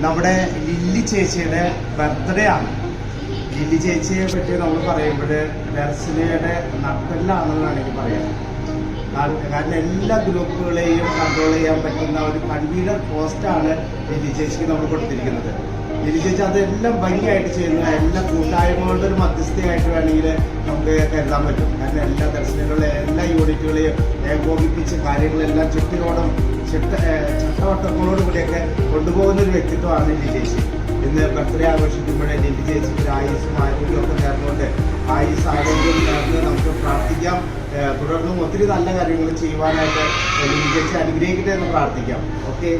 നമ്മുടെ ലില്ലി ചേച്ചിയുടെ ബർത്ത്ഡേ ആണ്. ലില്ലി ചേച്ചിയെ പറ്റി നമ്മൾ പറയുമ്പോൾ ദർശനയുടെ നട്ടെല്ലാണെന്ന് വേണമെങ്കിൽ പറയാം. കാരണം എല്ലാ ഗ്രൂപ്പുകളെയും കൺട്രോൾ ചെയ്യാൻ പറ്റുന്ന ഒരു കൺവീനർ പോസ്റ്റാണ് ലില്ലി ചേച്ചിക്ക് നമ്മൾ കൊടുത്തിരിക്കുന്നത്. ലില്ലി ചേച്ചി അതെല്ലാം ഭംഗിയായിട്ട് ചെയ്യുന്ന എല്ലാ കൂട്ടായ്മകളുടെ ഒരു മധ്യസ്ഥയായിട്ട് വേണമെങ്കിൽ നമുക്ക് കരുതാൻ പറ്റും. കാരണം എല്ലാ ദർശനങ്ങളിലെ എല്ലാ യൂണിറ്റുകളെയും ഏകോപിപ്പിച്ച് കാര്യങ്ങളെല്ലാം ചട്ടവട്ടങ്ങളോട് കൂടിയൊക്കെ കൊണ്ടുപോകുന്ന ഒരു വ്യക്തിത്വമാണ് ലില്ലി ചേച്ചി. ഇന്ന് ബർത്ത്ഡേ ആഘോഷിക്കുമ്പോഴേ ലില്ലി ചേച്ചിക്ക് ഒരു ആയുസ്സും ആരോഗ്യമൊക്കെ നേർന്നുകൊണ്ട് ആയുസ് ആരോഗ്യം നേർന്ന് നമുക്ക് പ്രാർത്ഥിക്കാം. തുടർന്നും ഒത്തിരി നല്ല കാര്യങ്ങൾ ചെയ്യുവാനായിട്ട് ലില്ലി ചേച്ചി അനുഗ്രഹിക്കട്ടെ എന്ന് പ്രാർത്ഥിക്കാം. ഓക്കെ.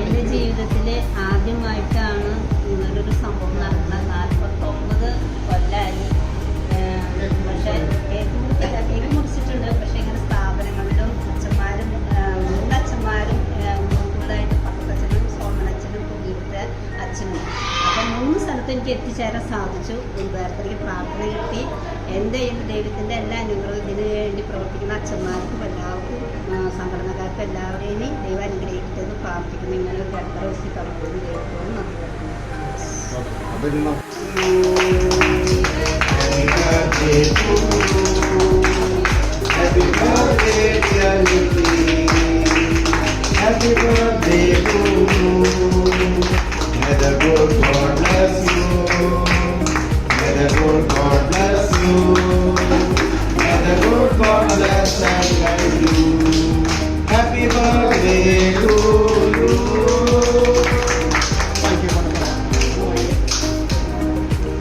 എൻ്റെ ജീവിതത്തിൽ ആദ്യമായിട്ടാണ് ഇങ്ങനൊരു സംഭവം നടന്നത്. 49 കൊല്ലമായി. പക്ഷേ കേക്ക് മുറിച്ചിട്ടുണ്ട്. പക്ഷേ ഇങ്ങനെ സ്ഥാപനങ്ങളിലും അച്ഛന്മാരും 3 അച്ഛന്മാരും കൂടുതലായിട്ട് പത്തച്ഛനും സോമനച്ഛനും പുതിയത്തെ അച്ഛനും, അപ്പം 3 സ്ഥലത്ത് എനിക്ക് എത്തിച്ചേരാൻ സാധിച്ചു. ബർത്ത്ഡേക്ക് പ്രാർത്ഥന കിട്ടി. എൻ്റെ ദൈവത്തിൻ്റെ എല്ലാ അനുഗ്രഹവും ഇതിനു വേണ്ടി പ്രവർത്തിക്കുന്ന അച്ഛന്മാർക്കും എല്ലാവർക്കും സംഘടനക്കാർക്കും എല്ലാവരെയും ദൈവം അനുഗ്രഹിക്കട്ടെന്ന് പ്രാർത്ഥിക്കുന്നു. ഇങ്ങനെ ഒരു ബർത്ത്ഡേ ദിവസം തടവുന്ന ദൈവത്തോട് നന്ദി. Happy birthday to you. May the good God bless you. May the good God bless you. May the good God bless and guide you. Happy birthday to you. Thank you.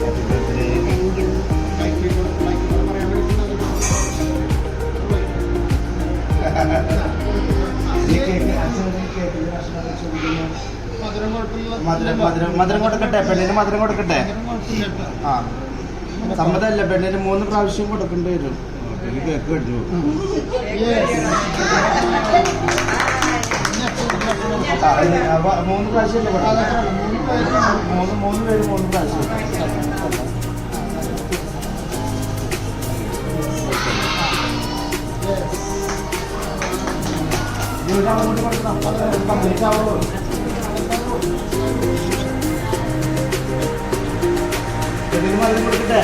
Happy birthday. Thank you. Thank you. മധുരം കൊടുക്കട്ടെ, പെണ്ണിന് മധുരം കൊടുക്കട്ടെ. ആ, സമ്മതമല്ല, പെണ്ണിന് 3 പ്രാവശ്യം കൊടുക്കേണ്ടി വരും. കേക്ക് കണ്ടു. 3 പ്രാവശ്യം അല്ലേ കൊടുക്കുന്നത്? 3 പേര് 3 പ്രാവശ്യം. ഒരാളോട് കൊടുക്കണം, കംപ്ലീറ്റ് ആവുള്ളൂ. കൊടുക്കട്ടെ.